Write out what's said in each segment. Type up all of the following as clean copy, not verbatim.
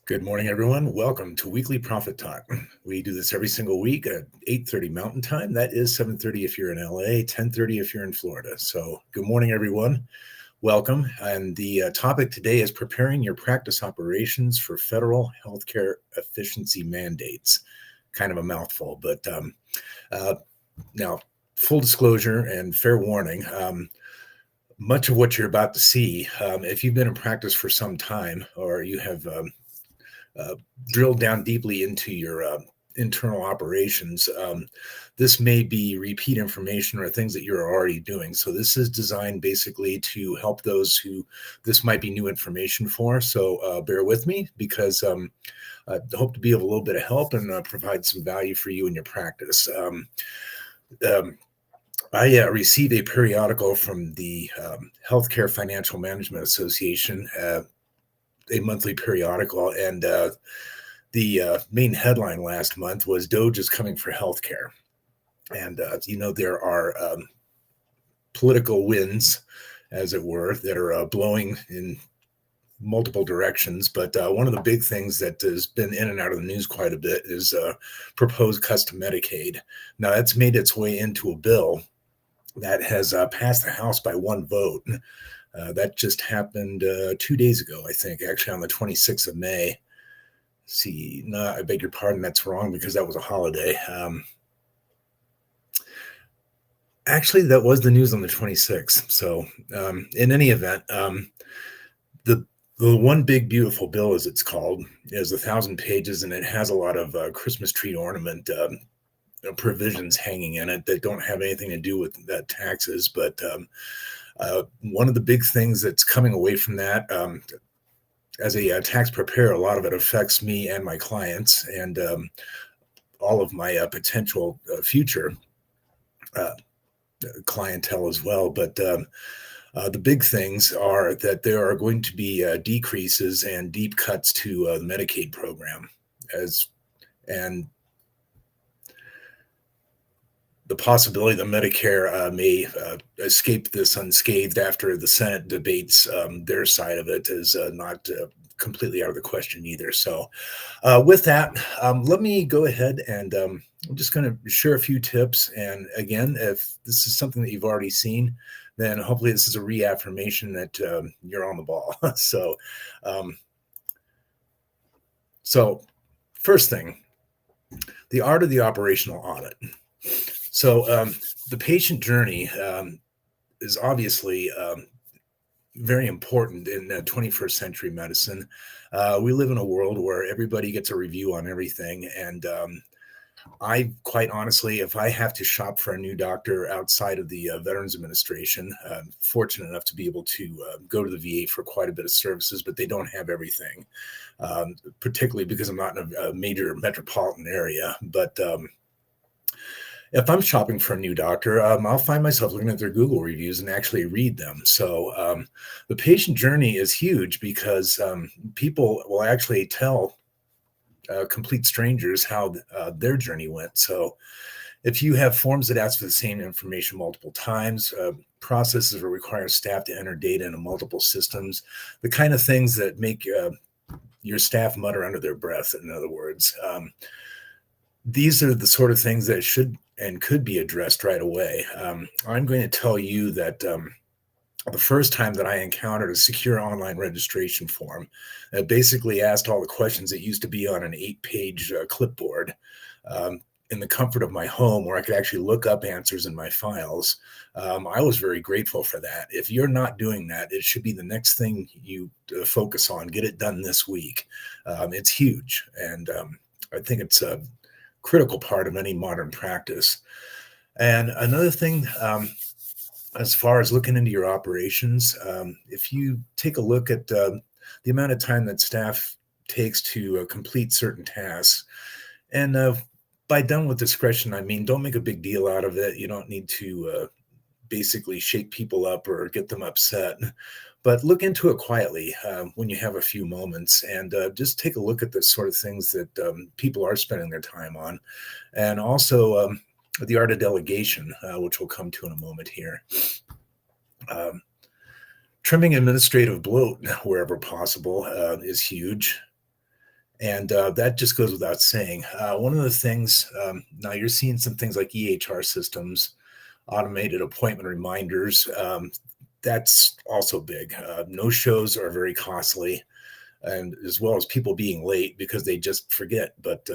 Good morning, everyone. Welcome to Weekly Profit Talk. We do this every single week at 8:30 Mountain Time. That is 7:30 if you're in LA, 10:30 if you're in Florida. So good morning, everyone. Welcome. And the topic today is preparing your practice operations for federal healthcare efficiency mandates. Kind of a mouthful, but uh, now, full disclosure and fair warning, much of what you're about to see, if you've been in practice for some time or you have uh, drilled down deeply into your internal operations, this may be repeat information or things that you're already doing. So this is designed basically to help those who this might be new information for. So bear with me because I hope to be of a little bit of help and provide some value for you in your practice. Um, I received a periodical from the Healthcare Financial Management Association, a monthly periodical, and the main headline last month was Doge is coming for healthcare. And, there are political winds, as it were, that are blowing in multiple directions. But one of the big things that has been in and out of the news quite a bit is proposed custom Medicaid. Now, that's made its way into a bill that has passed the House by one vote. That just happened 2 days ago, I think, actually on the 26th of May. See, no, I beg your pardon, that's wrong because that was a holiday. Actually, that was the news on the 26th. So, in any event, the the one big beautiful bill, as it's called, is 1,000 pages, and it has a lot of Christmas tree ornament provisions hanging in it that don't have anything to do with that taxes. But one of the big things that's coming away from that, as a tax preparer, a lot of it affects me and my clients and all of my potential future uh, clientele as well. But the big things are that there are going to be decreases and deep cuts to the Medicaid program, as and the possibility that Medicare may escape this unscathed after the Senate debates their side of it is not completely out of the question either. So, with that, let me go ahead and I'm just going to share a few tips. And again, if this is something that you've already seen, then hopefully this is a reaffirmation that you're on the ball. Um, so, first thing, the art of the operational audit. So, the patient journey is obviously very important in 21st century medicine. We live in a world where everybody gets a review on everything. And I quite honestly, if I have to shop for a new doctor outside of the Veterans Administration, I'm fortunate enough to be able to go to the VA for quite a bit of services, but they don't have everything, particularly because I'm not in a major metropolitan area. But if I'm shopping for a new doctor, I'll find myself looking at their Google reviews and actually read them. So the patient journey is huge because people will actually tell complete strangers how their journey went. So if you have forms that ask for the same information multiple times, processes that require staff to enter data into multiple systems, the kind of things that make your staff mutter under their breath, in other words. These are the sort of things that should and could be addressed right away. I'm going to tell you that the first time that I encountered a secure online registration form that basically asked all the questions that used to be on an 8-page clipboard in the comfort of my home where I could actually look up answers in my files, I was very grateful for that. If you're not doing that, it should be the next thing you focus on. Get it done this week. It's huge. And I think it's a critical part of any modern practice. And another thing, as far as looking into your operations, if you take a look at the amount of time that staff takes to complete certain tasks, and by done with discretion, I mean, don't make a big deal out of it. You don't need to basically shake people up or get them upset. But look into it quietly when you have a few moments and just take a look at the sort of things that people are spending their time on. And also the art of delegation, which we'll come to in a moment here. Um, Trimming administrative bloat wherever possible is huge. And that just goes without saying. One of the things, now you're seeing some things like EHR systems, automated appointment reminders. That's also big. No shows are very costly, and as well as people being late because they just forget. But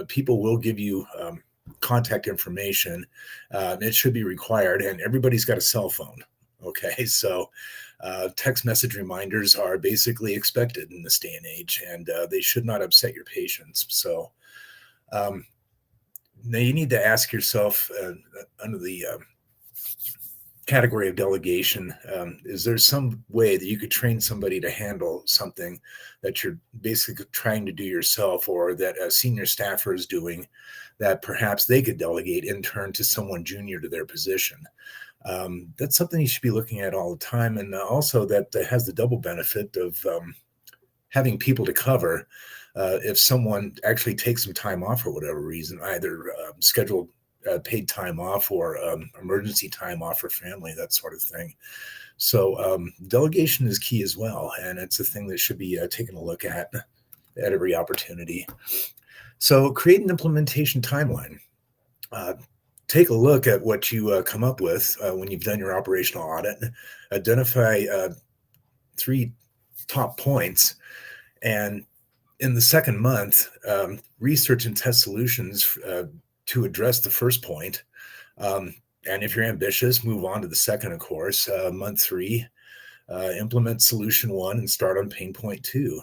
people will give you contact information. It should be required, and everybody's got a cell phone. Okay, so text message reminders are basically expected in this day and age, and they should not upset your patients. So um, now you need to ask yourself under the category of delegation, is there some way that you could train somebody to handle something that you're basically trying to do yourself, or that a senior staffer is doing that perhaps they could delegate in turn to someone junior to their position? That's something you should be looking at all the time. And also that has the double benefit of having people to cover if someone actually takes some time off for whatever reason, either scheduled paid time off or emergency time off for family, that sort of thing. So delegation is key as well, and it's a thing that should be taken a look at every opportunity. So create an implementation timeline. Take a look at what you come up with when you've done your operational audit. Identify 3 top points, and in the second month, research and test solutions to address the first point. And if you're ambitious, move on to the second, of course. Month 3, implement solution 1 and start on pain point 2.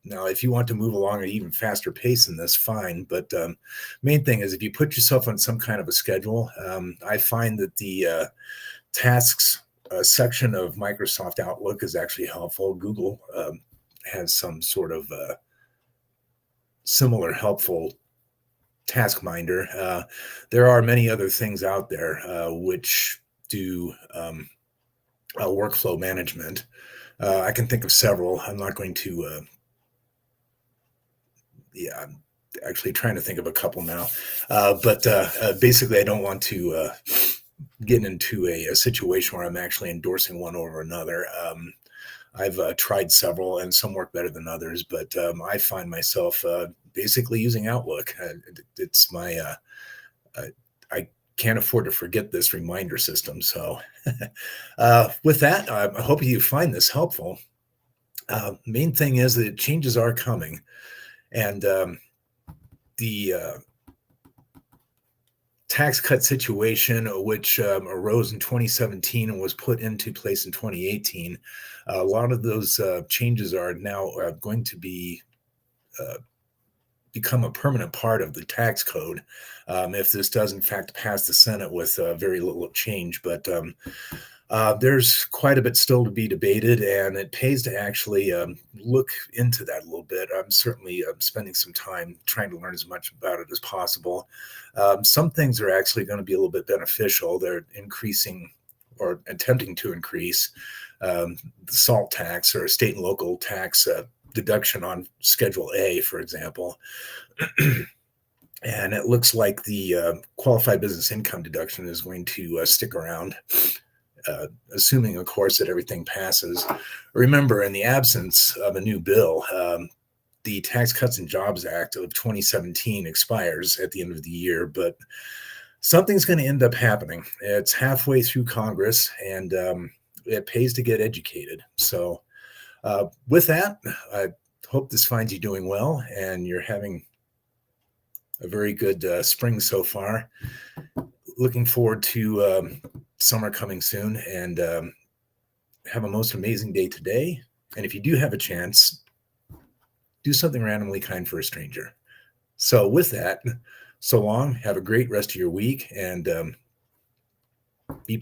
Now, if you want to move along at an even faster pace than this, fine. But main thing is if you put yourself on some kind of a schedule, I find that the tasks section of Microsoft Outlook is actually helpful. Google has some sort of similar helpful task minder. There are many other things out there which do workflow management. I can think of several. I'm not going to, I'm actually trying to think of a couple now. But basically, I don't want to get into a situation where I'm actually endorsing one over another. I've tried several, and some work better than others, but I find myself basically using Outlook. It's my, I can't afford to forget this reminder system. So with that, I hope you find this helpful. Main thing is that changes are coming, and the tax cut situation, which arose in 2017 and was put into place in 2018, a lot of those changes are now going to be become a permanent part of the tax code if this does in fact pass the Senate with very little change. But there's quite a bit still to be debated, and it pays to actually look into that a little bit. I'm certainly spending some time trying to learn as much about it as possible. Some things are actually going to be a little bit beneficial. They're increasing or attempting to increase the SALT tax, or state and local tax deduction on Schedule A, for example. And it looks like the qualified business income deduction is going to stick around, assuming, of course, that everything passes. Remember, in the absence of a new bill, the Tax Cuts and Jobs Act of 2017 expires at the end of the year, but something's going to end up happening. It's halfway through Congress, and it pays to get educated. So with that, I hope this finds you doing well, and you're having a very good spring so far. Looking forward to summer coming soon, and have a most amazing day today. And if you do have a chance, do something randomly kind for a stranger. So with that, so long, have a great rest of your week, and be